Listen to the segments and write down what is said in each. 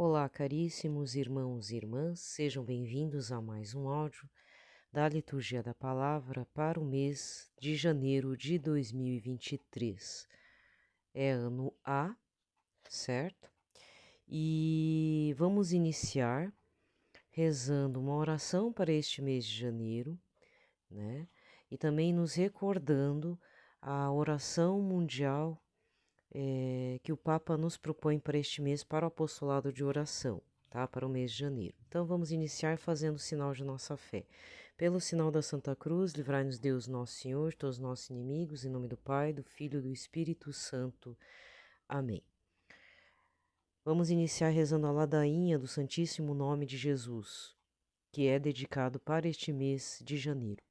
Olá, caríssimos irmãos e irmãs, sejam bem-vindos a mais um áudio da Liturgia da Palavra para o mês de janeiro de 2023. É ano A, certo? E vamos iniciar rezando uma oração para este mês de janeiro, né? E também nos recordando a oração mundial que o Papa nos propõe para este mês para o apostolado de oração, tá? Para o mês de janeiro. Então vamos iniciar fazendo o sinal de nossa fé. Pelo sinal da Santa Cruz, livrai-nos Deus nosso Senhor, todos os nossos inimigos, em nome do Pai, do Filho e do Espírito Santo. Amém. Vamos iniciar rezando a ladainha do Santíssimo Nome de Jesus, que é dedicado para este mês de janeiro.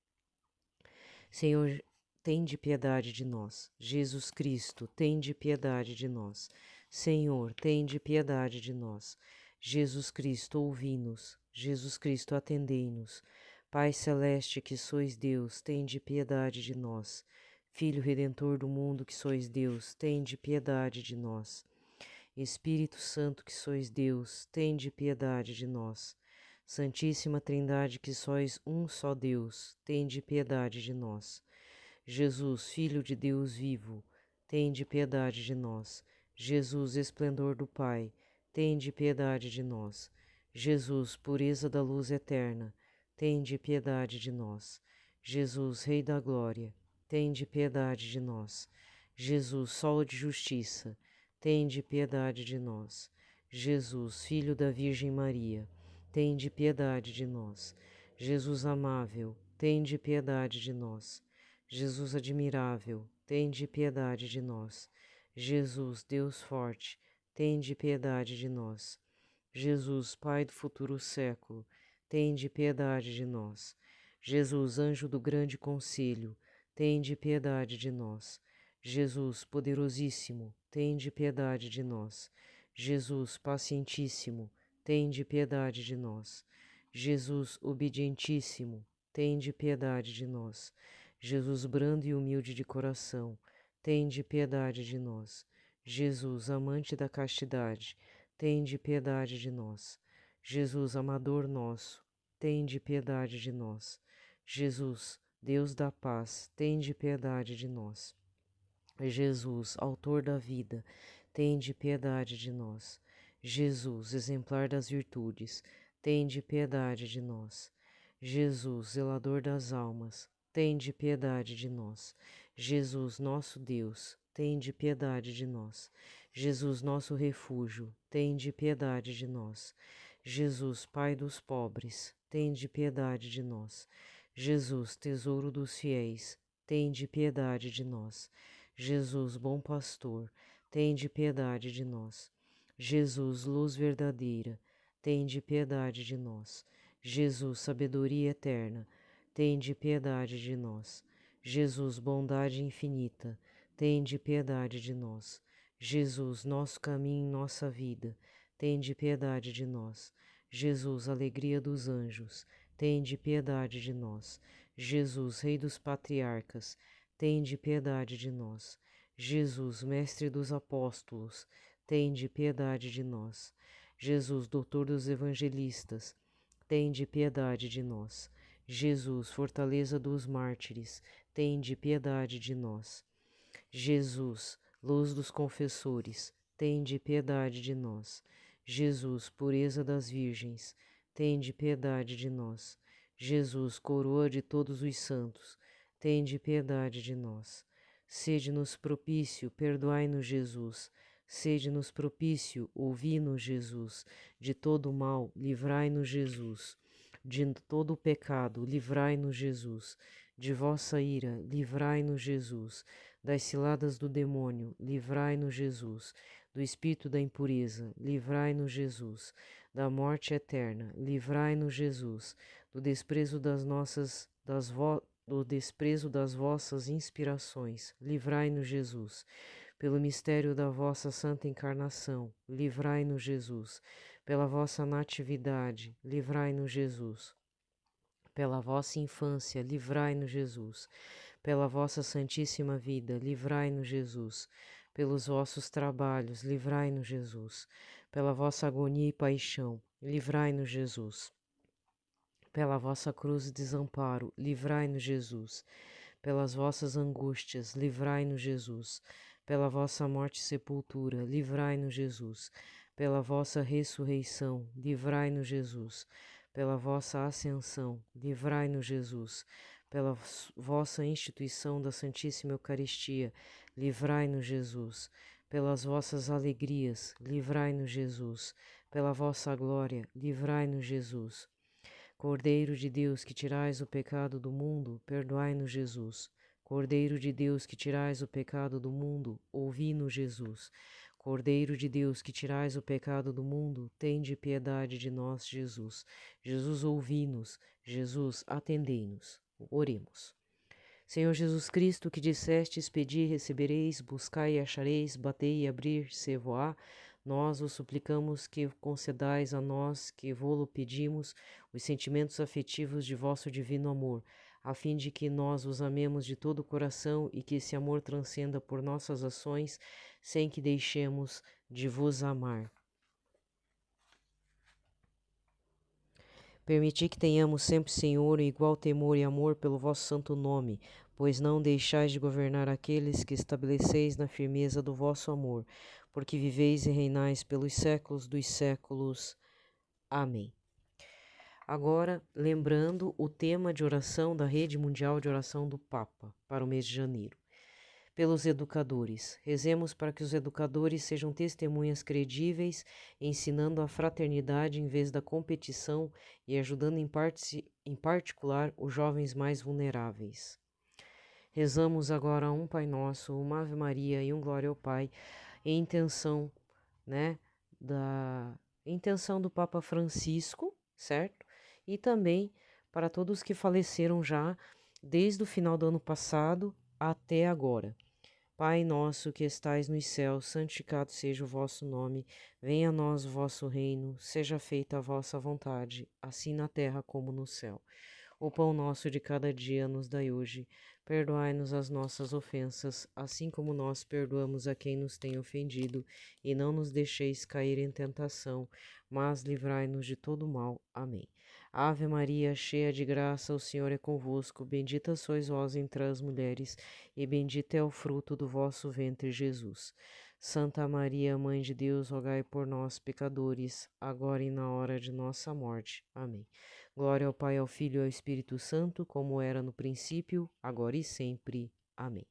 Senhor, tende piedade de nós. Jesus Cristo, tende piedade de nós. Senhor, tende piedade de nós. Jesus Cristo, ouvi-nos. Jesus Cristo, atendei-nos. Pai celeste, que sois Deus, tende piedade de nós. Filho Redentor do mundo, que sois Deus, tende piedade de nós. Espírito Santo, que sois Deus, tende piedade de nós. Santíssima Trindade, que sois um só Deus, tende piedade de nós. Jesus, Filho de Deus vivo, tende piedade de nós. Jesus, esplendor do Pai, tende piedade de nós. Jesus, pureza da luz eterna, tende piedade de nós. Jesus, Rei da glória, tende piedade de nós. Jesus, Sol de justiça, tende piedade de nós. Jesus, Filho da Virgem Maria, tende piedade de nós. Jesus amável, tende piedade de nós. Jesus admirável, tende piedade de nós. Jesus, Deus forte, tende piedade de nós. Jesus, Pai do futuro século, tende piedade de nós. Jesus, anjo do grande conselho, tende piedade de nós. Jesus, poderosíssimo, tende piedade de nós. Jesus, pacientíssimo, tende piedade de nós. Jesus, obedientíssimo, tende piedade de nós. Jesus, brando e humilde de coração, tende piedade de nós. Jesus, amante da castidade, tende piedade de nós. Jesus, amador nosso, tende piedade de nós. Jesus, Deus da paz, tende piedade de nós. Jesus, autor da vida, tende piedade de nós. Jesus, exemplar das virtudes, tende piedade de nós. Jesus, zelador das almas, tende piedade de nós. Jesus, nosso Deus, tende piedade de nós. Jesus, nosso refúgio, tende piedade de nós. Jesus, Pai dos pobres, tende piedade de nós. Jesus, tesouro dos fiéis, tende piedade de nós. Jesus, bom pastor, tende piedade de nós. Jesus, luz verdadeira, tende piedade de nós. Jesus, sabedoria eterna, tende piedade de nós. Jesus, bondade infinita, tende piedade de nós. Jesus, nosso caminho e nossa vida, tende piedade de nós. Jesus, alegria dos anjos, tende piedade de nós. Jesus, Rei dos patriarcas, tende piedade de nós. Jesus, mestre dos apóstolos, tende piedade de nós. Jesus, doutor dos evangelistas, tende piedade de nós. Jesus, fortaleza dos mártires, tende piedade de nós. Jesus, luz dos confessores, tende piedade de nós. Jesus, pureza das virgens, tende piedade de nós. Jesus, coroa de todos os santos, tende piedade de nós. Sede-nos propício, perdoai-nos, Jesus. Sede-nos propício, ouvi-nos, Jesus. De todo o mal, livrai-nos, Jesus. De todo o pecado, livrai-nos, Jesus. De vossa ira, livrai-nos, Jesus. Das ciladas do demônio, livrai-nos, Jesus. Do espírito da impureza, livrai-nos, Jesus. Da morte eterna, livrai-nos, Jesus. Do desprezo do desprezo das vossas inspirações, livrai-nos, Jesus. Pelo mistério da vossa santa encarnação, livrai-nos, Jesus. Pela vossa natividade, livrai-nos, Jesus. Pela vossa infância, livrai-nos, Jesus. Pela vossa santíssima vida, livrai-nos, Jesus. Pelos vossos trabalhos, livrai-nos, Jesus. pela vossa agonia e paixão, livrai-nos, Jesus. Pela vossa cruz e desamparo, livrai-nos, Jesus. Pelas vossas angústias, livrai-nos, Jesus. Pela vossa morte e sepultura, livrai-nos, Jesus. Pela vossa ressurreição, livrai-nos, Jesus. Pela vossa ascensão, livrai-nos, Jesus. Pela vossa instituição da Santíssima Eucaristia, livrai-nos, Jesus. Pelas vossas alegrias, livrai-nos, Jesus. Pela vossa glória, livrai-nos, Jesus. Cordeiro de Deus, que tirais o pecado do mundo, perdoai-nos, Jesus. Cordeiro de Deus, que tirais o pecado do mundo, ouvi-nos, Jesus. Cordeiro de Deus, que tirais o pecado do mundo, tende piedade de nós, Jesus. Jesus, ouvi-nos. Jesus, atendei-nos. Oremos. Senhor Jesus Cristo, que dissestes, pedi e recebereis, buscai e achareis, batei e abrir-se-vos-á, nós vos suplicamos que concedais a nós, que vô-lo pedimos, os sentimentos afetivos de vosso divino amor, a fim de que nós vos amemos de todo o coração e que esse amor transcenda por nossas ações, sem que deixemos de vos amar. Permiti que tenhamos sempre, Senhor, igual temor e amor pelo vosso santo nome, pois não deixais de governar aqueles que estabeleceis na firmeza do vosso amor, porque viveis e reinais pelos séculos dos séculos. Amém. Agora, lembrando o tema de oração da Rede Mundial de Oração do Papa para o mês de janeiro. Pelos educadores. Rezemos para que os educadores sejam testemunhas credíveis, ensinando a fraternidade em vez da competição e ajudando em particular os jovens mais vulneráveis. Rezamos agora um Pai Nosso, uma Ave Maria e um Glória ao Pai, em intenção, do Papa Francisco, certo? E também para todos que faleceram já desde o final do ano passado até agora. Pai nosso que estais nos céus, santificado seja o vosso nome, venha a nós o vosso reino, seja feita a vossa vontade, assim na terra como no céu. O pão nosso de cada dia nos dai hoje, perdoai-nos as nossas ofensas, assim como nós perdoamos a quem nos tem ofendido, e não nos deixeis cair em tentação, mas livrai-nos de todo mal. Amém. Ave Maria, cheia de graça, o Senhor é convosco, bendita sois vós entre as mulheres, e bendito é o fruto do vosso ventre, Jesus. Santa Maria, Mãe de Deus, rogai por nós, pecadores, agora e na hora de nossa morte. Amém. Glória ao Pai, ao Filho e ao Espírito Santo, como era no princípio, agora e sempre. Amém.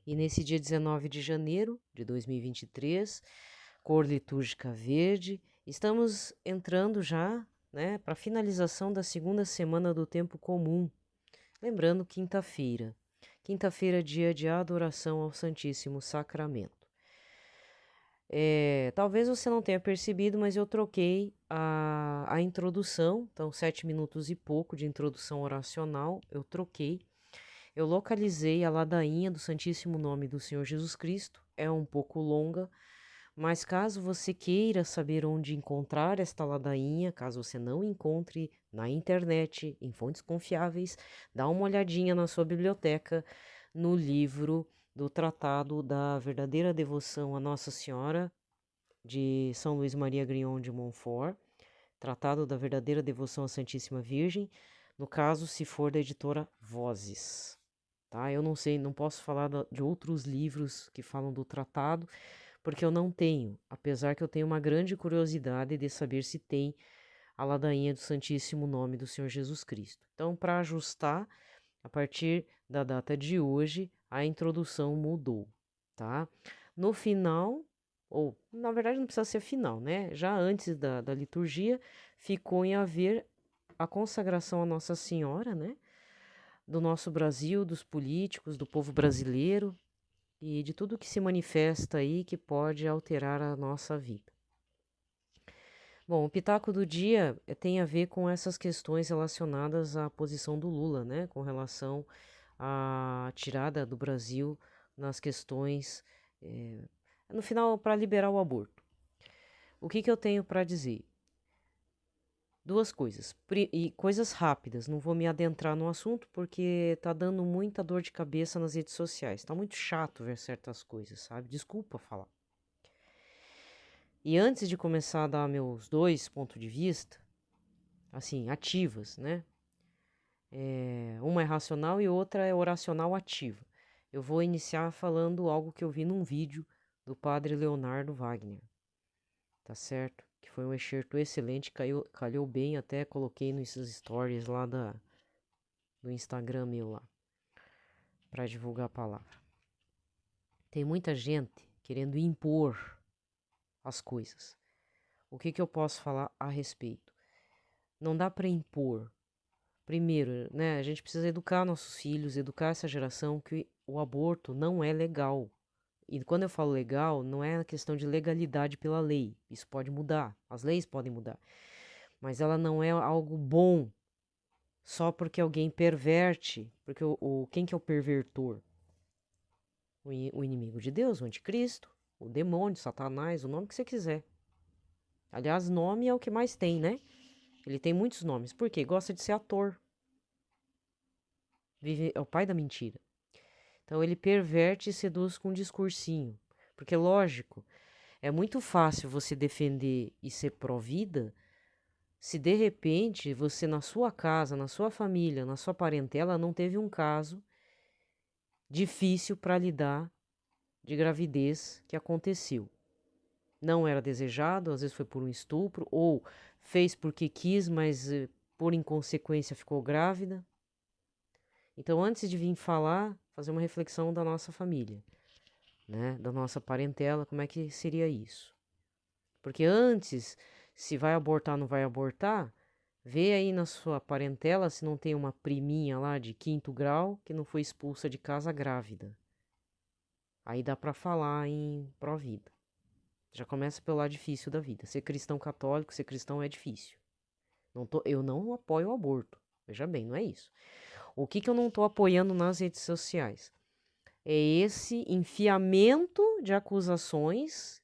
E nesse dia 19 de janeiro de 2023, cor litúrgica verde, estamos entrando já para a finalização da segunda semana do tempo comum. Lembrando, quinta-feira. Quinta-feira, dia de adoração ao Santíssimo Sacramento. Talvez você não tenha percebido, mas eu troquei a introdução, então 7 minutos e pouco de introdução oracional, eu troquei. Eu localizei a ladainha do Santíssimo Nome do Senhor Jesus Cristo, é um pouco longa, mas caso você queira saber onde encontrar esta ladainha, caso você não encontre na internet, em fontes confiáveis, dá uma olhadinha na sua biblioteca, no livro do Tratado da Verdadeira Devoção a Nossa Senhora, de São Luís Maria Grignon de Montfort, Tratado da Verdadeira Devoção à Santíssima Virgem, no caso, se for da editora Vozes. Tá? Eu não sei, não posso falar de outros livros que falam do tratado, porque eu não tenho, apesar que eu tenho uma grande curiosidade de saber se tem a ladainha do Santíssimo Nome do Senhor Jesus Cristo. Então, para ajustar, a partir da data de hoje, a introdução mudou, tá? No final, ou na verdade não precisa ser final, né? Já antes da liturgia, ficou em haver a consagração a Nossa Senhora, né? Do nosso Brasil, dos políticos, do povo brasileiro, e de tudo que se manifesta aí que pode alterar a nossa vida. Bom, o pitaco do dia tem a ver com essas questões relacionadas à posição do Lula, né, com relação à tirada do Brasil nas questões, no final, para liberar o aborto. O que eu tenho para dizer? Duas coisas, e coisas rápidas, não vou me adentrar no assunto porque tá dando muita dor de cabeça nas redes sociais, tá muito chato ver certas coisas, sabe? Desculpa falar. E antes de começar a dar meus dois pontos de vista, assim, ativas, né? Uma é racional e outra é oracional ativa. Eu vou iniciar falando algo que eu vi num vídeo do padre Leonardo Wagner, tá certo? Que foi um excerto excelente, calhou bem, até coloquei nos stories lá do Instagram meu lá, para divulgar a palavra. Tem muita gente querendo impor as coisas. O que eu posso falar a respeito? Não dá para impor. Primeiro, né, a gente precisa educar nossos filhos, educar essa geração que o aborto não é legal. E quando eu falo legal, não é a questão de legalidade pela lei. Isso pode mudar, as leis podem mudar. Mas ela não é algo bom só porque alguém perverte. Porque quem que é o pervertor? O inimigo de Deus, o anticristo, o demônio, Satanás, o nome que você quiser. Aliás, nome é o que mais tem, né? Ele tem muitos nomes. Por quê? Gosta de ser ator. É o pai da mentira. Então ele perverte e seduz com um discursinho. Porque, lógico, é muito fácil você defender e ser pró-vida se de repente você na sua casa, na sua família, na sua parentela não teve um caso difícil para lidar de gravidez que aconteceu. Não era desejado, às vezes foi por um estupro, ou fez porque quis, mas por inconsequência ficou grávida. Então, antes de vir falar, fazer uma reflexão da nossa família, né? Da nossa parentela, como é que seria isso? Porque antes, se vai abortar ou não vai abortar, vê aí na sua parentela se não tem uma priminha lá de 5º grau que não foi expulsa de casa grávida. Aí dá para falar em pró-vida. Já começa pelo lado difícil da vida. Ser cristão católico, ser cristão é difícil. Eu não apoio o aborto. Veja bem, não é isso. O que eu não estou apoiando nas redes sociais? É esse enfiamento de acusações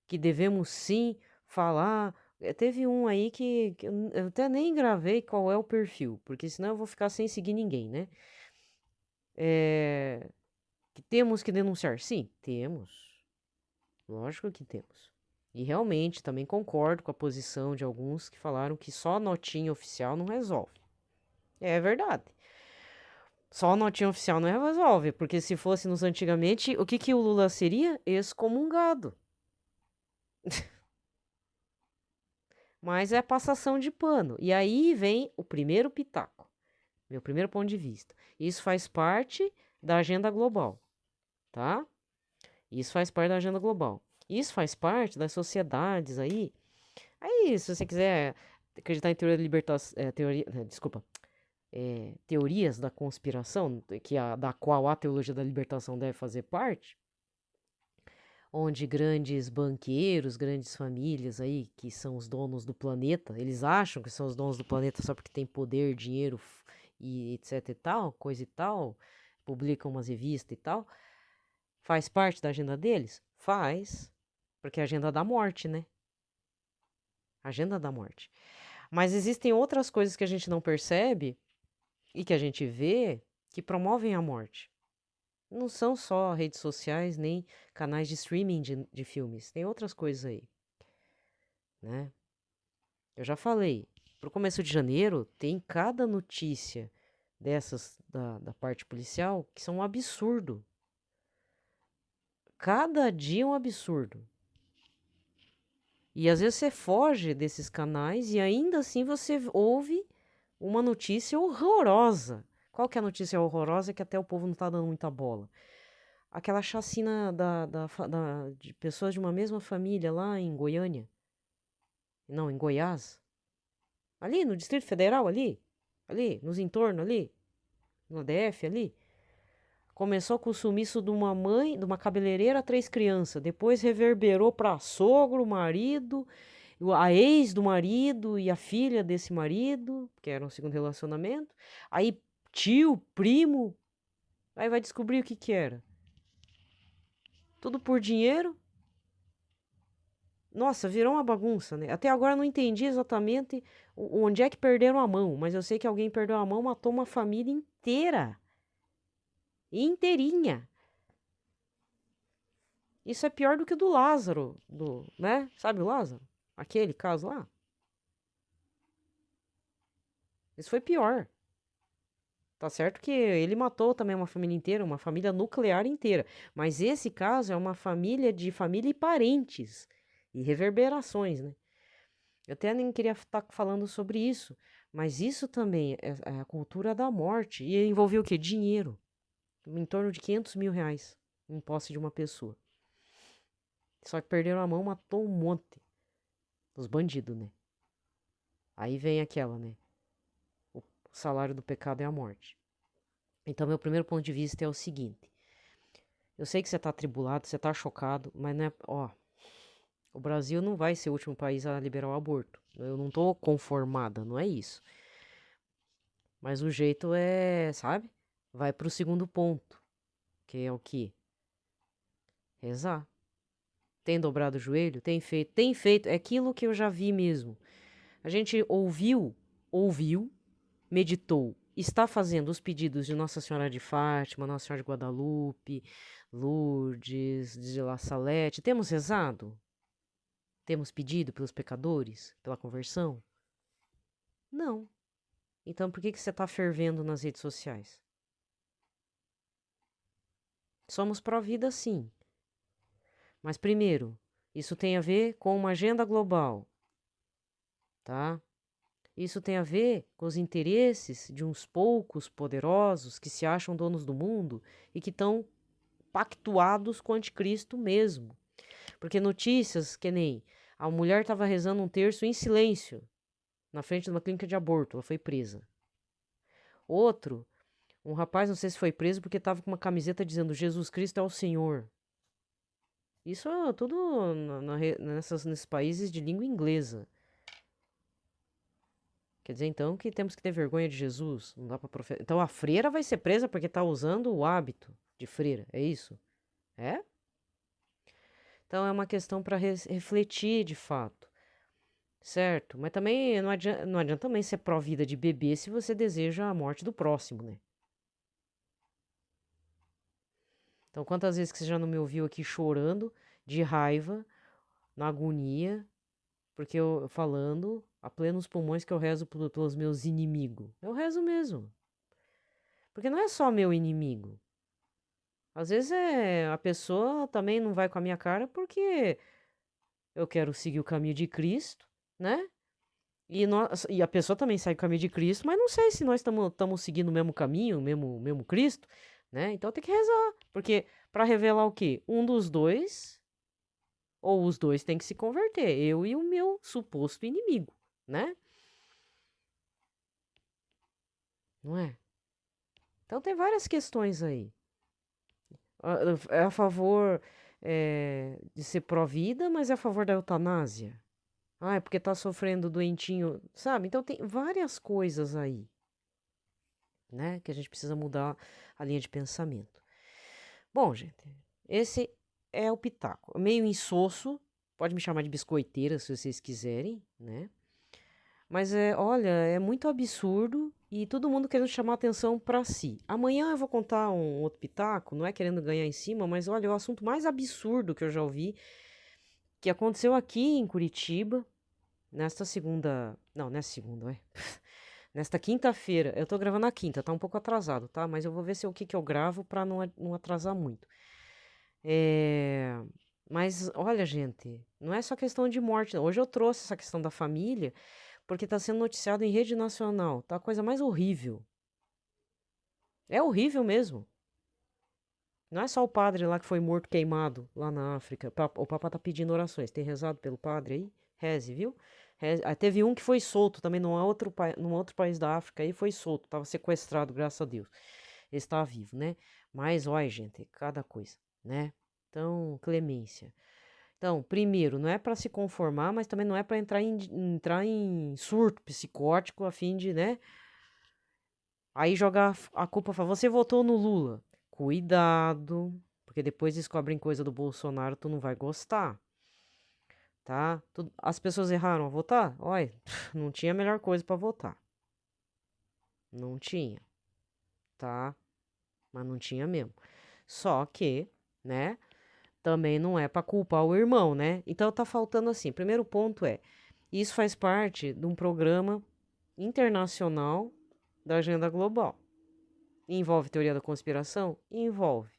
que devemos sim falar. Teve um aí que eu até nem gravei qual é o perfil, porque senão eu vou ficar sem seguir ninguém, né? Que temos que denunciar. Sim, temos. Lógico que temos. E realmente também concordo com a posição de alguns que falaram que só notinha oficial não resolve. É verdade. Só notinha oficial não resolve, porque se fosse nos antigamente, o que o Lula seria? Excomungado. Mas é passação de pano. E aí vem o primeiro pitaco, meu primeiro ponto de vista. Isso faz parte da agenda global, tá? Isso faz parte da agenda global. Isso faz parte das sociedades aí. Aí, se você quiser acreditar em teoria da libertação, teorias da conspiração, da qual a teologia da libertação deve fazer parte, onde grandes banqueiros, grandes famílias aí, que são os donos do planeta, eles acham que são os donos do planeta só porque tem poder, dinheiro e etc e tal, coisa e tal, publicam umas revistas e tal, faz parte da agenda deles? Faz, porque é a agenda da morte, né? Agenda da morte. Mas existem outras coisas que a gente não percebe e que a gente vê que promovem a morte. Não são só redes sociais, nem canais de streaming de filmes. Tem outras coisas aí, né? Eu já falei, pro começo de janeiro, tem cada notícia dessas da parte policial que são um absurdo. Cada dia um absurdo. E às vezes você foge desses canais e ainda assim você ouve uma notícia horrorosa. Qual que é a notícia horrorosa que até o povo não tá dando muita bola? Aquela chacina de pessoas de uma mesma família lá em Goiânia. Não, em Goiás. Ali no Distrito Federal, ali, nos entornos ali, no DF ali. Começou com o sumiço de uma mãe, de uma cabeleireira, 3 crianças. Depois reverberou para sogro, marido, a ex do marido e a filha desse marido, que era um segundo relacionamento. Aí tio, primo, aí vai descobrir o que era. Tudo por dinheiro. Nossa, virou uma bagunça, né? Até agora eu não entendi exatamente onde é que perderam a mão, mas eu sei que alguém perdeu a mão, matou uma família inteira. Inteirinha. Isso é pior do que o do Lázaro, né? Sabe o Lázaro? Aquele caso lá. Isso foi pior. Tá certo que ele matou também uma família inteira, uma família nuclear inteira. Mas esse caso é uma família de família e parentes. E reverberações, né? Eu até nem queria estar falando sobre isso. Mas isso também é a cultura da morte. E envolveu o quê? Dinheiro. Em torno de R$ 500 mil em posse de uma pessoa. Só que perderam a mão, matou um monte. Os bandidos, né? Aí vem aquela, né? O salário do pecado é a morte. Então, meu primeiro ponto de vista é o seguinte. Eu sei que você tá atribulado, você tá chocado, mas não é... Ó, o Brasil não vai ser o último país a liberar o aborto. Eu não tô conformada, não é isso. Mas o jeito é, sabe? Vai pro segundo ponto, que é o quê? Rezar. Tem dobrado o joelho? Tem feito. É aquilo que eu já vi mesmo. A gente ouviu, meditou, está fazendo os pedidos de Nossa Senhora de Fátima, Nossa Senhora de Guadalupe, Lourdes, de La Salete. Temos rezado? Temos pedido pelos pecadores, pela conversão? Não. Então por que você está fervendo nas redes sociais? Somos pró-vida, sim. Mas primeiro, isso tem a ver com uma agenda global, tá? Isso tem a ver com os interesses de uns poucos poderosos que se acham donos do mundo e que estão pactuados com o anticristo mesmo. Porque notícias que nem a mulher estava rezando um terço em silêncio na frente de uma clínica de aborto, ela foi presa. Outro, um rapaz, não sei se foi preso porque estava com uma camiseta dizendo Jesus Cristo é o Senhor. Isso é tudo nesses países de língua inglesa. Quer dizer, então, que temos que ter vergonha de Jesus. Não dá pra profetizar. Então, a freira vai ser presa porque tá usando o hábito de freira. É isso? É? Então, é uma questão para refletir, de fato. Certo? Mas também não adianta também ser pró-vida de bebê se você deseja a morte do próximo, né? Então, quantas vezes que você já não me ouviu aqui chorando de raiva, na agonia, porque eu falando a plenos pulmões que eu rezo pelos meus inimigos. Eu rezo mesmo. Porque não é só meu inimigo. Às vezes a pessoa também não vai com a minha cara porque eu quero seguir o caminho de Cristo, né? E a pessoa também segue o caminho de Cristo, mas não sei se nós estamos seguindo o mesmo caminho, o mesmo Cristo, né? Então tem que rezar. Porque para revelar o quê? Um dos dois, ou os dois tem que se converter, eu e o meu suposto inimigo, né? Não é? Então tem várias questões aí. É a favor de ser pró-vida, mas é a favor da eutanásia. Ah, é porque tá sofrendo doentinho, sabe? Então tem várias coisas aí, né? Que a gente precisa mudar a linha de pensamento. Bom, gente, esse é o pitaco. Meio insosso, pode me chamar de biscoiteira se vocês quiserem, né? Mas olha, é muito absurdo e todo mundo querendo chamar atenção pra si. Amanhã eu vou contar um outro pitaco, não é querendo ganhar em cima, mas olha, é o assunto mais absurdo que eu já ouvi, que aconteceu aqui em Curitiba, nesta segunda. Não, nessa segunda, ué. Nesta quinta-feira. Eu tô gravando na quinta, tá um pouco atrasado, tá? Mas eu vou ver se o que que eu gravo pra não atrasar muito. Mas olha, gente, não é só questão de morte, não. Hoje eu trouxe essa questão da família, porque tá sendo noticiado em rede nacional. Tá a coisa mais horrível. É horrível mesmo. Não é só o padre lá que foi morto queimado lá na África. O Papa tá pedindo orações. Tem rezado pelo padre aí? Reze, viu? Teve um que foi solto também num outro país da África aí foi solto. Tava sequestrado, graças a Deus. Ele está vivo, né? Mas, olha, gente, cada coisa, né? Então, clemência. Então, primeiro, não é para se conformar, mas também não é para entrar em surto psicótico a fim de, né? Aí jogar a culpa, você votou no Lula. Cuidado, porque depois descobrem coisa do Bolsonaro, tu não vai gostar, tá? As pessoas erraram a votar? Olha, não tinha a melhor coisa para votar. Não tinha, tá? Mas não tinha mesmo. Só que, né? também não é para culpar o irmão, né? Então tá faltando assim. Primeiro ponto é, isso faz parte de um programa internacional da agenda global. Envolve teoria da conspiração? Envolve.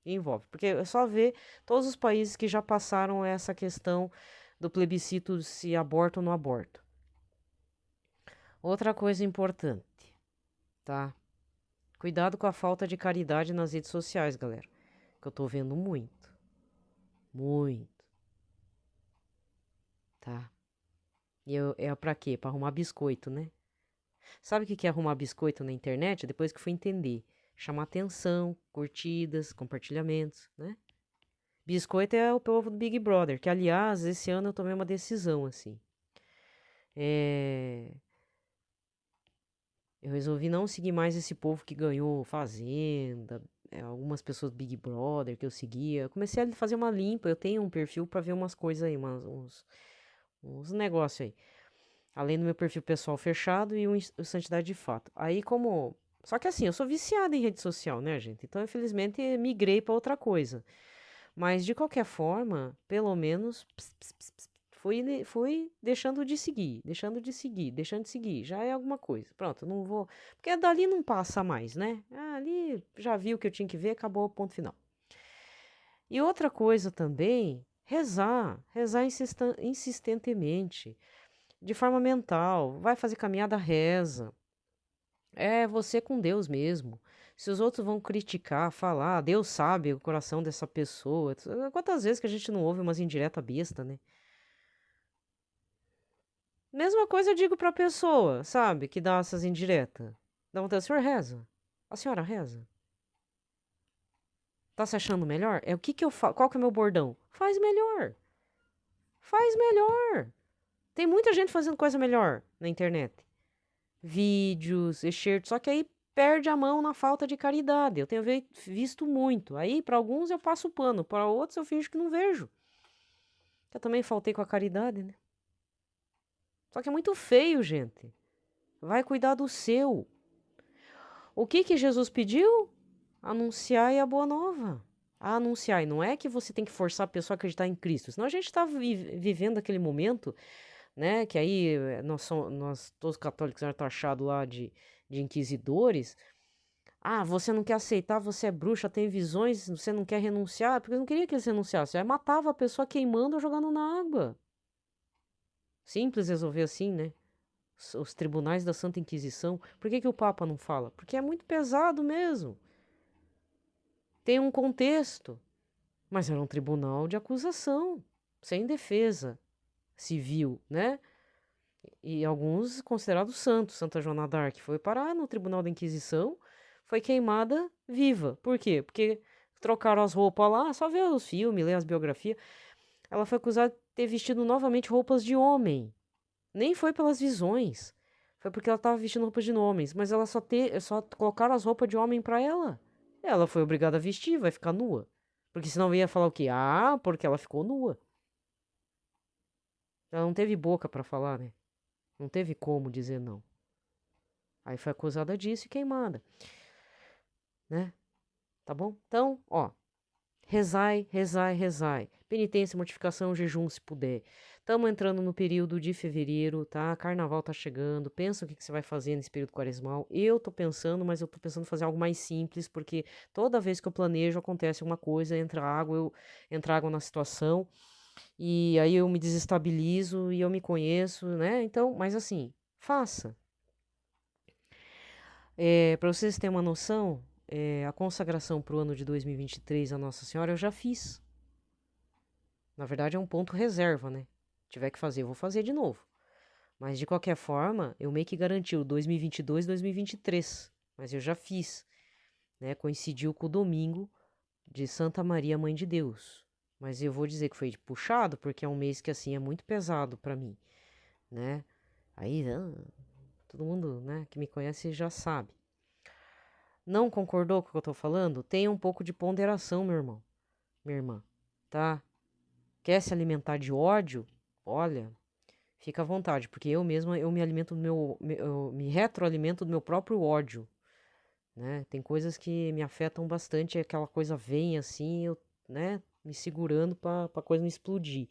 Envolve. Porque é só ver todos os países que já passaram essa questão do plebiscito se aborta ou não aborta. Outra coisa importante, tá? Cuidado com a falta de caridade nas redes sociais, galera. Que eu tô vendo muito. Muito. Tá? E é pra quê? Pra arrumar biscoito, né? Sabe o que é arrumar biscoito na internet? Depois que fui entender. Chamar atenção, curtidas, compartilhamentos, né? Biscoito é o povo do Big Brother, que aliás, esse ano eu tomei uma decisão, assim. Eu resolvi não seguir mais esse povo que ganhou Fazenda, algumas pessoas do Big Brother que eu seguia. Eu comecei a fazer uma limpa, eu tenho um perfil pra ver umas coisas aí, uns negócios aí. Além do meu perfil pessoal fechado e o Santidade de Fato. Aí como... Só que assim, eu sou viciada em rede social, né, gente? Então, infelizmente, migrei pra outra coisa. Mas, de qualquer forma, pelo menos, fui deixando de seguir, deixando de seguir, deixando de seguir. Já é alguma coisa. Pronto, não vou... Porque dali não passa mais, né? Ali já vi o que eu tinha que ver, acabou, ponto final. E outra coisa também, rezar insistentemente, de forma mental. Vai fazer caminhada, reza. É você com Deus mesmo. Se os outros vão criticar, falar, Deus sabe o coração dessa pessoa. Quantas vezes que a gente não ouve umas indireta besta, né? Mesma coisa eu digo pra pessoa, sabe, que dá essas indiretas. Dá vontade, o senhor reza? A senhora reza? Tá se achando melhor? É o que que eu faço? Qual que é o meu bordão? Faz melhor. Faz melhor. Tem muita gente fazendo coisa melhor na internet. Vídeos, excertos, só que aí perde a mão na falta de caridade. Eu tenho visto muito. Aí, para alguns, eu passo o pano, para outros, eu finjo que não vejo. Eu também faltei com a caridade, né? Só que é muito feio, gente. Vai cuidar do seu. O que que Jesus pediu? Anunciai a boa nova. Anunciai. Não é que você tem que forçar a pessoa a acreditar em Cristo. Senão a gente está vivendo aquele momento, né? Que aí nós todos católicos, eram taxados lá de inquisidores. Ah, você não quer aceitar, você é bruxa, tem visões, você não quer renunciar, porque eu não queria que eles renunciassem. Aí matava a pessoa queimando ou jogando na água. Simples resolver assim, né? Os tribunais da Santa Inquisição. Por que que o Papa não fala? Porque é muito pesado mesmo. Tem um contexto. Mas era um tribunal de acusação, sem defesa civil, né? E alguns considerados santos. Santa Joana d'Arc foi parar no tribunal da Inquisição, foi queimada viva. Por quê? Porque trocaram as roupas lá, só ver os filmes, ler as biografias. Ela foi acusada de ter vestido novamente roupas de homem. Nem foi pelas visões. Foi porque ela estava vestindo roupas de homens. Mas ela só colocaram as roupas de homem para ela. Ela foi obrigada a vestir, vai ficar nua. Porque senão ia falar o quê? Ah, porque ela ficou nua. Ela não teve boca para falar, né? Não teve como dizer não. Aí foi acusada disso e queimada, né? Tá bom? Então, ó, rezai, rezai, rezai. Penitência, mortificação, jejum, se puder. Estamos entrando no período de fevereiro, tá? Carnaval tá chegando. Pensa o que você vai fazer nesse período quaresmal. Eu tô pensando, mas eu tô pensando em fazer algo mais simples, porque toda vez que eu planejo acontece alguma coisa, entra água na situação, e aí eu me desestabilizo e eu me conheço, né? Então, mas assim, faça. Para vocês terem uma noção, a consagração para o ano de 2023 a Nossa Senhora eu já fiz. Na verdade é um ponto reserva, né? Tiver que fazer, eu vou fazer de novo. Mas de qualquer forma, eu meio que garanti o 2022, 2023. Mas eu já fiz, né? Coincidiu com o domingo de Santa Maria, Mãe de Deus. Mas eu vou dizer que foi puxado, porque é um mês que assim é muito pesado para mim, né? Aí, todo mundo, né, que me conhece já sabe. Não concordou com o que eu tô falando? Tenha um pouco de ponderação, meu irmão, minha irmã, tá? Quer se alimentar de ódio? Olha, fica à vontade, porque eu mesma, eu me alimento eu me retroalimento do meu próprio ódio, né? Tem coisas que me afetam bastante, aquela coisa vem assim, eu, né? me segurando para a coisa não explodir.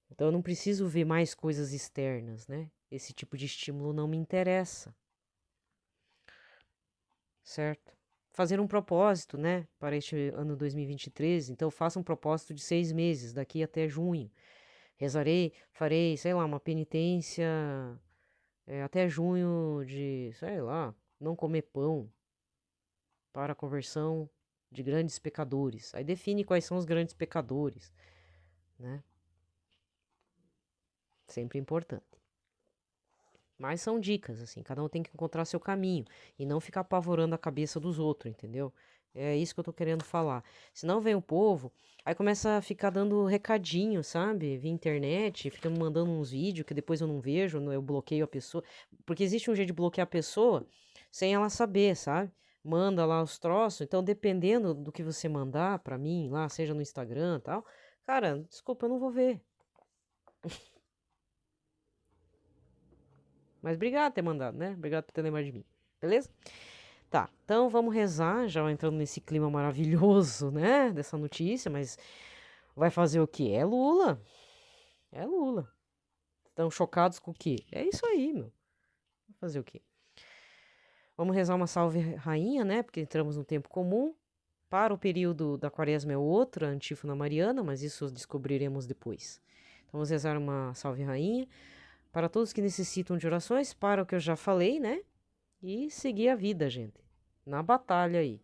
Então eu não preciso ver mais coisas externas, né? Esse tipo de estímulo não me interessa, certo? Fazer um propósito, né, para este ano 2023. Então faça um propósito de 6 meses, daqui até junho. Rezarei, farei, sei lá, uma penitência até junho de, sei lá, não comer pão para a conversão de grandes pecadores. Aí define quais são os grandes pecadores, né? Sempre importante. Mas são dicas, assim, cada um tem que encontrar seu caminho e não ficar apavorando a cabeça dos outros, entendeu? É isso que eu tô querendo falar. Senão vem o povo, aí começa a ficar dando recadinho, sabe? Via internet, fica me mandando uns vídeos que depois eu não vejo, eu bloqueio a pessoa. Porque existe um jeito de bloquear a pessoa sem ela saber, sabe? Manda lá os troços. Então, dependendo do que você mandar pra mim, lá, seja no Instagram e tal, cara, desculpa, eu não vou ver. Mas obrigado por ter mandado, né? Obrigado por ter lembrado de mim. Beleza? Tá, então vamos rezar, já entrando nesse clima maravilhoso, né? Dessa notícia, mas vai fazer o quê? É Lula. É Lula. Estão chocados com o quê? É isso aí, meu. Vai fazer o quê? Vamos rezar uma salve rainha, né? Porque entramos no tempo comum. Para o período da quaresma é outra, antífona mariana, mas isso descobriremos depois. Então vamos rezar uma salve rainha. Para todos que necessitam de orações, para o que eu já falei, né? E seguir a vida, gente. Na batalha aí.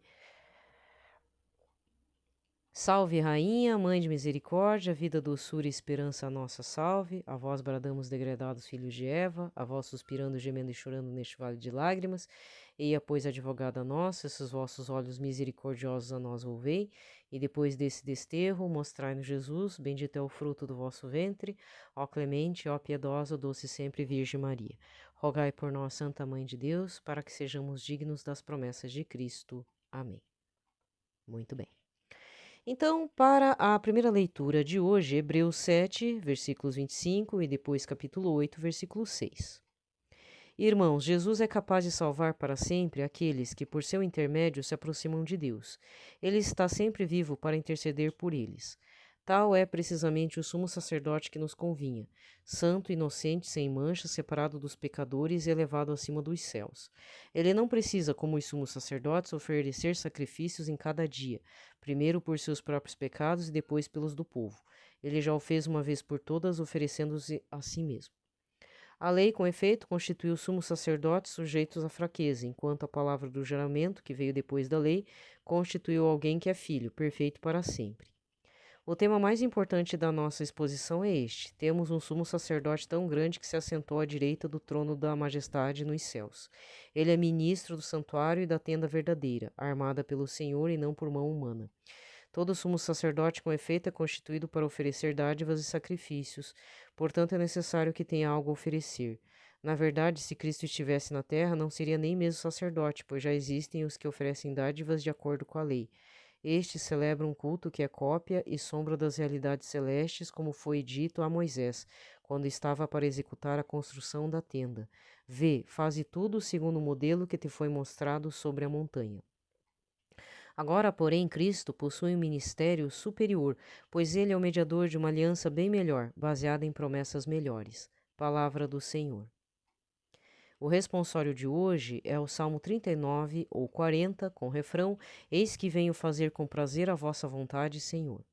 Salve, Rainha, Mãe de Misericórdia, vida, doçura e esperança, a nossa salve. A vós bradamos, degredados filhos de Eva, a vós suspirando, gemendo e chorando neste vale de lágrimas. Eia, pois, advogada nossa, esses vossos olhos misericordiosos a nós volvei, e depois desse desterro, mostrai-nos Jesus, bendito é o fruto do vosso ventre, ó clemente, ó piedosa, doce sempre Virgem Maria. Rogai por nós, Santa Mãe de Deus, para que sejamos dignos das promessas de Cristo. Amém. Muito bem. Então, para a primeira leitura de hoje, Hebreus 7, versículos 25 e depois capítulo 8, versículo 6. Irmãos, Jesus é capaz de salvar para sempre aqueles que, por seu intermédio, se aproximam de Deus. Ele está sempre vivo para interceder por eles. Tal é precisamente o sumo sacerdote que nos convinha, santo, inocente, sem mancha, separado dos pecadores e elevado acima dos céus. Ele não precisa, como os sumos sacerdotes, oferecer sacrifícios em cada dia, primeiro por seus próprios pecados e depois pelos do povo. Ele já o fez uma vez por todas, oferecendo-se a si mesmo. A lei, com efeito, constituiu sumos sacerdotes sujeitos à fraqueza, enquanto a palavra do juramento, que veio depois da lei, constituiu alguém que é filho, perfeito para sempre. O tema mais importante da nossa exposição é este. Temos um sumo sacerdote tão grande que se assentou à direita do trono da majestade nos céus. Ele é ministro do santuário e da tenda verdadeira, armada pelo Senhor e não por mão humana. Todo sumo sacerdote, com efeito, é constituído para oferecer dádivas e sacrifícios, portanto é necessário que tenha algo a oferecer. Na verdade, se Cristo estivesse na terra, não seria nem mesmo sacerdote, pois já existem os que oferecem dádivas de acordo com a lei. Estes celebram um culto que é cópia e sombra das realidades celestes, como foi dito a Moisés, quando estava para executar a construção da tenda. Vê, faze tudo segundo o modelo que te foi mostrado sobre a montanha. Agora, porém, Cristo possui um ministério superior, pois ele é o mediador de uma aliança bem melhor, baseada em promessas melhores. Palavra do Senhor. O responsório de hoje é o Salmo 39 ou 40, com refrão: Eis que venho fazer com prazer a vossa vontade, Senhor.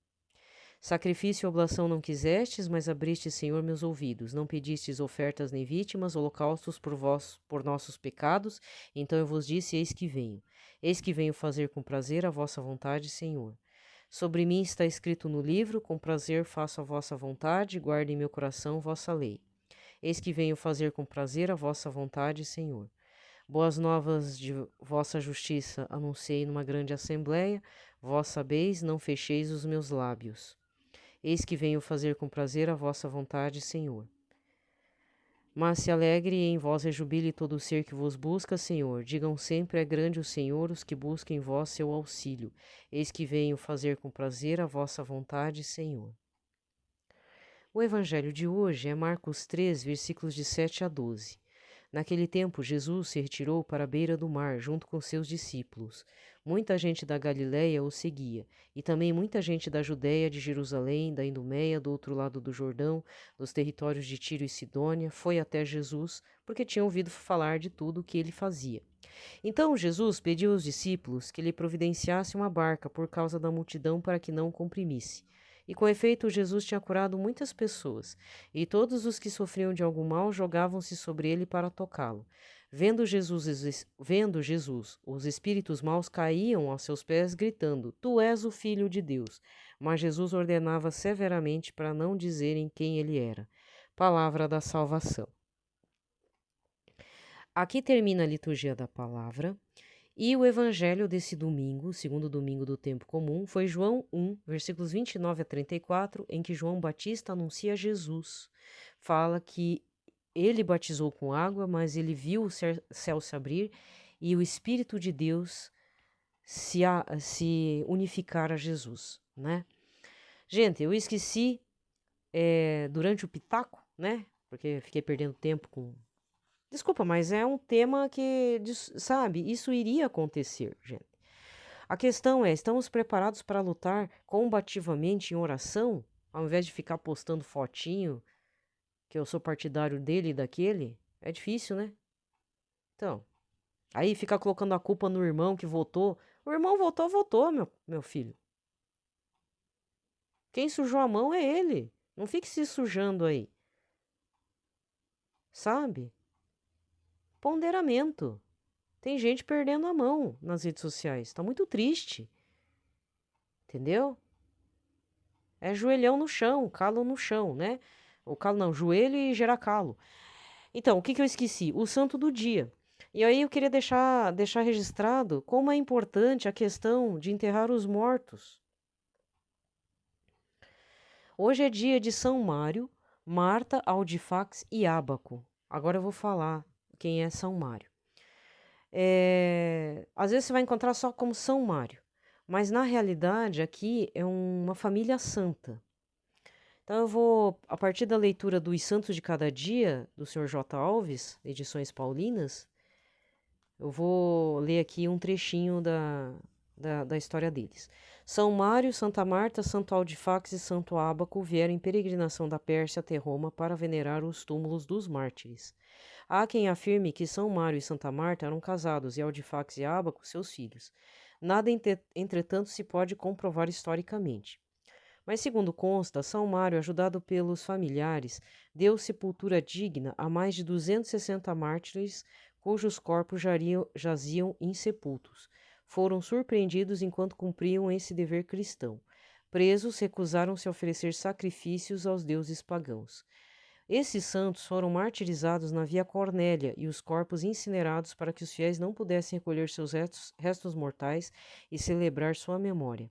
Sacrifício e oblação não quisestes, mas abriste, Senhor, meus ouvidos. Não pedistes ofertas nem vítimas, holocaustos por nossos pecados. Então eu vos disse: Eis que venho. Eis que venho fazer com prazer a vossa vontade, Senhor. Sobre mim está escrito no livro: com prazer faço a vossa vontade, guarde em meu coração vossa lei. Eis que venho fazer com prazer a vossa vontade, Senhor. Boas novas de vossa justiça anunciei numa grande assembleia. Vós sabeis, não fecheis os meus lábios. Eis que venho fazer com prazer a vossa vontade, Senhor. Mas se alegre e em vós rejubile todo o ser que vos busca, Senhor. Digam sempre: é grande o Senhor, os que buscam em vós seu auxílio. Eis que venho fazer com prazer a vossa vontade, Senhor. O evangelho de hoje é Marcos 3, versículos de 7 a 12. Naquele tempo, Jesus se retirou para a beira do mar, junto com seus discípulos. Muita gente da Galiléia o seguia, e também muita gente da Judéia, de Jerusalém, da Idumeia, do outro lado do Jordão, dos territórios de Tiro e Sidônia, foi até Jesus, porque tinham ouvido falar de tudo o que ele fazia. Então Jesus pediu aos discípulos que lhe providenciasse uma barca por causa da multidão para que não o comprimisse. E com efeito, Jesus tinha curado muitas pessoas, e todos os que sofriam de algum mal jogavam-se sobre ele para tocá-lo. Vendo Jesus, os espíritos maus caíam aos seus pés, gritando: Tu és o Filho de Deus. Mas Jesus ordenava severamente para não dizerem quem ele era. Palavra da salvação. Aqui termina a liturgia da palavra. E o evangelho desse domingo, segundo domingo do tempo comum, foi João 1, versículos 29 a 34, em que João Batista anuncia Jesus. Fala que ele batizou com água, mas ele viu o céu se abrir e o Espírito de Deus se unificar a Jesus, né? Gente, eu esqueci durante o pitaco, né? Porque fiquei perdendo tempo com... Desculpa, mas é um tema que, sabe, isso iria acontecer, gente. A questão é, estamos preparados para lutar combativamente em oração, ao invés de ficar postando fotinho, que eu sou partidário dele e daquele? É difícil, né? Então, aí fica colocando a culpa no irmão que votou. O irmão votou, meu filho. Quem sujou a mão é ele. Não fique se sujando aí. Sabe? Ponderamento. Tem gente perdendo a mão nas redes sociais. Tá muito triste. Entendeu? É joelhão no chão, calo no chão, né? O calo não, joelho e gerar calo. Então, o que eu esqueci? O santo do dia. E aí eu queria deixar registrado como é importante a questão de enterrar os mortos. Hoje é dia de São Mário, Marta, Audifax e Ábaco. Agora eu vou falar quem é São Mário. Às vezes você vai encontrar só como São Mário, mas na realidade aqui é uma família santa. Então eu vou, a partir da leitura dos Santos de Cada Dia, do Sr. J. Alves, Edições Paulinas, eu vou ler aqui um trechinho da história deles. São Mário, Santa Marta, Santo Audifax e Santo Ábaco vieram em peregrinação da Pérsia até Roma para venerar os túmulos dos mártires. Há quem afirme que São Mário e Santa Marta eram casados e Audifax e Ábaco seus filhos. Nada, entretanto, se pode comprovar historicamente. Mas, segundo consta, São Mário, ajudado pelos familiares, deu sepultura digna a mais de 260 mártires cujos corpos jaziam insepultos. Foram surpreendidos enquanto cumpriam esse dever cristão. Presos, recusaram-se a oferecer sacrifícios aos deuses pagãos. Esses santos foram martirizados na Via Cornélia e os corpos incinerados para que os fiéis não pudessem recolher seus restos mortais e celebrar sua memória.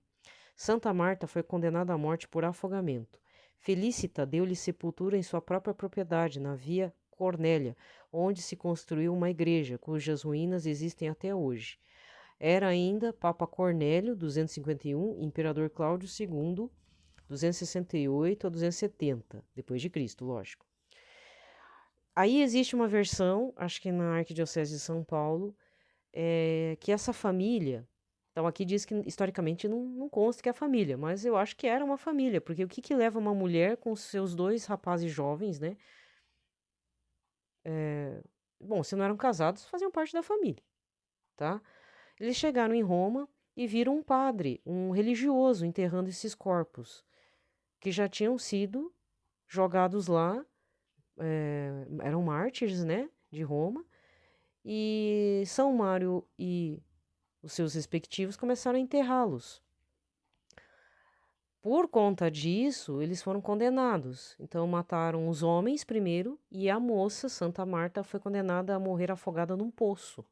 Santa Marta foi condenada à morte por afogamento. Felicita deu-lhe sepultura em sua própria propriedade, na Via Cornélia, onde se construiu uma igreja, cujas ruínas existem até hoje. Era ainda Papa Cornélio, 251, Imperador Cláudio II, 268 a 270, depois de Cristo, lógico. Aí existe uma versão, acho que na Arquidiocese de São Paulo, que essa família... Então, aqui diz que historicamente não consta que é família, mas eu acho que era uma família, porque o que leva uma mulher com seus dois rapazes jovens, né? Bom, se não eram casados, faziam parte da família, tá? Eles chegaram em Roma e viram um padre, um religioso, enterrando esses corpos, que já tinham sido jogados lá, eram mártires, né? De Roma, e São Mário e os seus respectivos começaram a enterrá-los. Por conta disso, eles foram condenados. Então, mataram os homens primeiro e a moça, Santa Marta, foi condenada a morrer afogada num poço.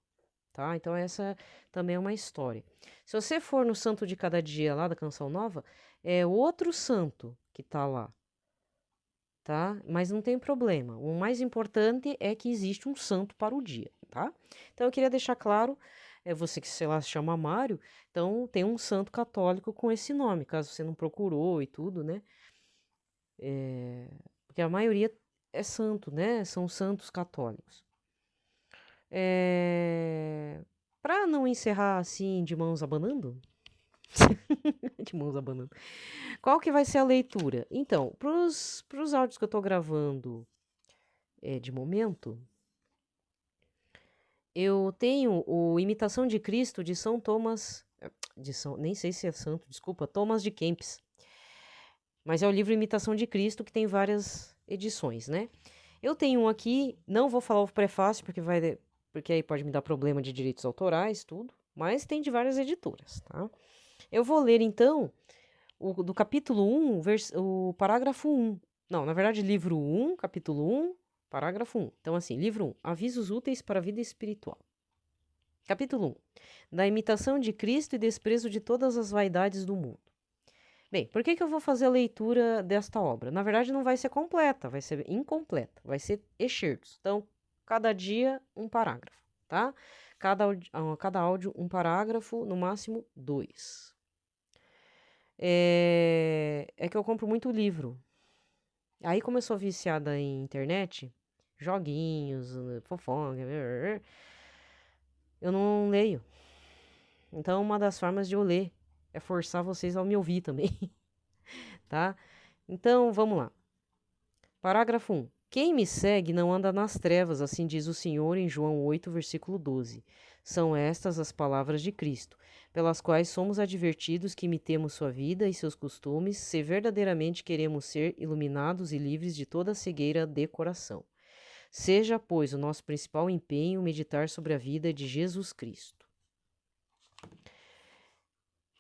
Tá? Então, essa também é uma história. Se você for no Santo de Cada Dia, lá da Canção Nova, é outro santo que tá lá. Tá? Mas não tem problema. O mais importante é que existe um santo para o dia, tá? Então, eu queria deixar claro, você que, sei lá, se chama Mário, então tem um santo católico com esse nome, caso você não procurou e tudo, né? Porque a maioria é santo, né? São santos católicos. Para não encerrar assim de mãos abanando, de mãos abanando, qual que vai ser a leitura? Então, pros áudios que eu tô gravando de momento, eu tenho o Imitação de Cristo de São Thomas, nem sei se é santo, desculpa, Thomas de Kempis. Mas é o livro Imitação de Cristo, que tem várias edições, né? Eu tenho um aqui, não vou falar o prefácio, porque aí pode me dar problema de direitos autorais, tudo. Mas tem de várias editoras, tá? Eu vou ler, então, do capítulo 1, o parágrafo 1. Não, na verdade, livro 1, capítulo 1, parágrafo 1. Então, assim, livro 1, Avisos Úteis para a Vida Espiritual. Capítulo 1, da imitação de Cristo e desprezo de todas as vaidades do mundo. Bem, por que eu vou fazer a leitura desta obra? Na verdade, não vai ser completa, vai ser incompleta, vai ser excertos. Então, cada dia um parágrafo, tá? Cada áudio um parágrafo, no máximo 2. É que eu compro muito livro. Aí, como eu sou viciada em internet, joguinhos, fofoca, eu não leio. Então, uma das formas de eu ler é forçar vocês a me ouvir também, tá? Então, vamos lá. Parágrafo 1. Quem me segue não anda nas trevas, assim diz o Senhor em João 8, versículo 12. São estas as palavras de Cristo, pelas quais somos advertidos que imitemos sua vida e seus costumes, se verdadeiramente queremos ser iluminados e livres de toda cegueira de coração. Seja, pois, o nosso principal empenho meditar sobre a vida de Jesus Cristo.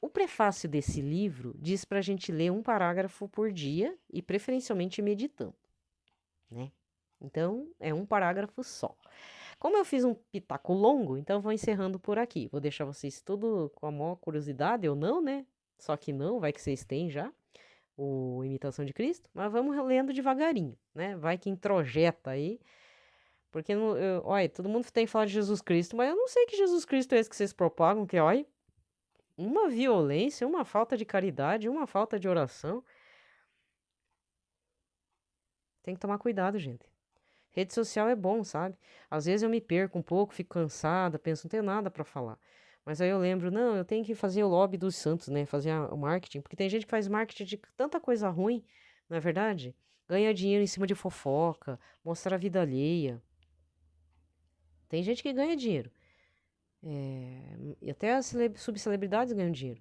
O prefácio desse livro diz para a gente ler um parágrafo por dia e preferencialmente meditando, né? Então, é um parágrafo só. Como eu fiz um pitaco longo, então eu vou encerrando por aqui. Vou deixar vocês tudo com a maior curiosidade, ou não, né? Só que não, vai que vocês têm já o Imitação de Cristo. Mas vamos lendo devagarinho, né? Vai que introjeta aí. Porque, olha, todo mundo tem que falar de Jesus Cristo, mas eu não sei que Jesus Cristo é esse que vocês propagam, que, olha, uma violência, uma falta de caridade, uma falta de oração. Tem que tomar cuidado, gente. Rede social é bom, sabe? Às vezes eu me perco um pouco, fico cansada, penso, não tenho nada para falar. Mas aí eu lembro, não, eu tenho que fazer o lobby dos santos, né? Fazer o marketing. Porque tem gente que faz marketing de tanta coisa ruim, não é verdade? Ganha dinheiro em cima de fofoca, mostrar a vida alheia. Tem gente que ganha dinheiro. E até as subcelebridades ganham dinheiro.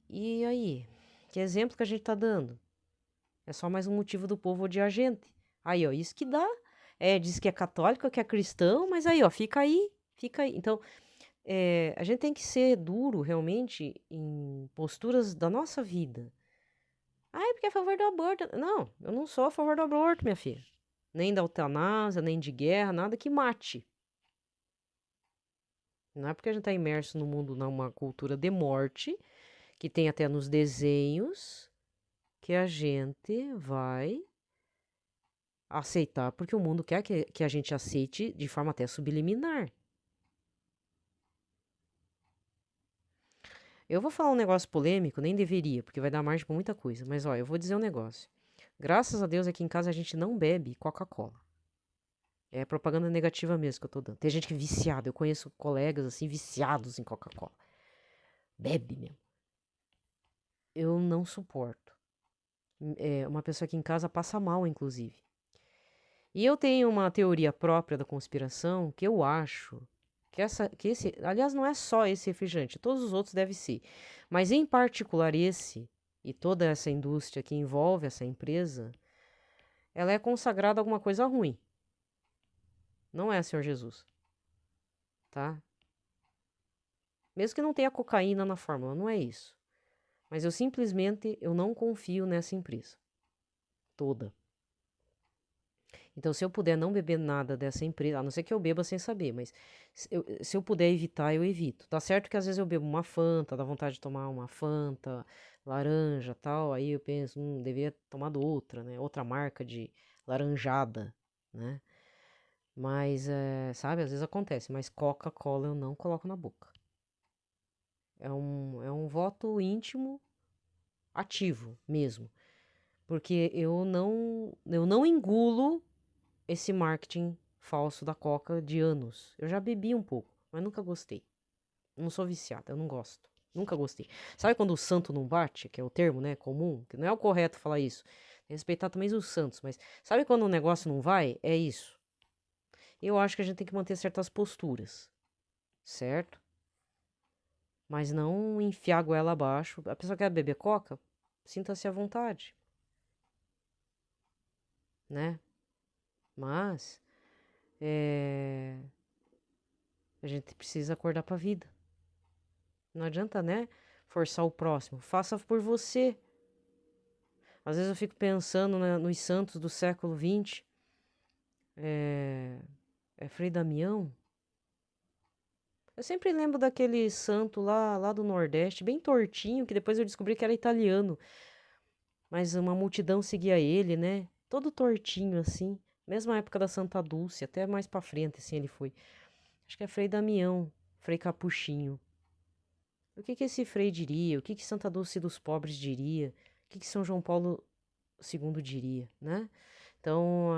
E aí? Que exemplo que a gente tá dando? É só mais um motivo do povo odiar a gente. Aí, ó, isso que dá. Diz que é católico, que é cristão, mas aí, ó, fica aí, fica aí. Então, a gente tem que ser duro, realmente, em posturas da nossa vida. Ah, é porque é a favor do aborto. Não, eu não sou a favor do aborto, minha filha. Nem da eutanásia, nem de guerra, nada que mate. Não é porque a gente está imerso no mundo, numa cultura de morte, que tem até nos desenhos, que a gente vai aceitar, porque o mundo quer que a gente aceite de forma até subliminar. Eu vou falar um negócio polêmico, nem deveria, porque vai dar margem para muita coisa. Mas, ó, eu vou dizer um negócio. Graças a Deus aqui em casa a gente não bebe Coca-Cola. É propaganda negativa mesmo que eu tô dando. Tem gente que é viciada. Eu conheço colegas, assim, viciados em Coca-Cola. Bebe mesmo. Eu não suporto. Uma pessoa aqui em casa passa mal, inclusive. E eu tenho uma teoria própria da conspiração que eu acho que esse, aliás, não é só esse refrigerante, todos os outros devem ser, mas em particular esse e toda essa indústria que envolve essa empresa, ela é consagrada a alguma coisa ruim. Não é, Senhor Jesus, tá? Mesmo que não tenha cocaína na fórmula, não é isso. Mas eu não confio nessa empresa toda. Então, se eu puder não beber nada dessa empresa, a não ser que eu beba sem saber, mas se eu puder evitar, eu evito. Tá certo que às vezes eu bebo uma Fanta, dá vontade de tomar uma Fanta, laranja tal, aí eu penso, deveria tomar outra, né? Outra marca de laranjada, né? Mas, sabe, às vezes acontece, mas Coca-Cola eu não coloco na boca. É um voto íntimo, ativo mesmo. Porque eu não engulo esse marketing falso da Coca de anos. Eu já bebi um pouco, mas nunca gostei. Não sou viciada, eu não gosto. Nunca gostei. Sabe quando o santo não bate, que é o termo, né, comum, que não é o correto falar isso. Respeitar também os santos, mas sabe quando o negócio não vai? É isso. Eu acho que a gente tem que manter certas posturas, certo? Mas não enfiar a goela abaixo. A pessoa quer beber coca? Sinta-se à vontade, né? Mas a gente precisa acordar pra vida. Não adianta, né? Forçar o próximo. Faça por você. Às vezes eu fico pensando, né, nos santos do século XX. É Frei Damião. Eu sempre lembro daquele santo lá do Nordeste, bem tortinho, que depois eu descobri que era italiano. Mas uma multidão seguia ele, né? Todo tortinho, assim. Mesma época da Santa Dulce, até mais pra frente, assim, ele foi. Acho que é Frei Damião, Frei Capuchinho. O que que esse Frei diria? O que que Santa Dulce dos Pobres diria? O que que São João Paulo II diria, né? Então,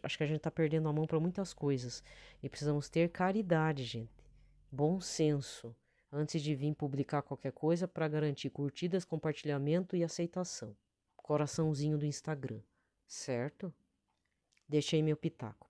acho que a gente tá perdendo a mão para muitas coisas. E precisamos ter caridade, gente. Bom senso. Antes de vir publicar qualquer coisa para garantir curtidas, compartilhamento e aceitação. Coraçãozinho do Instagram, certo? Deixei meu pitaco.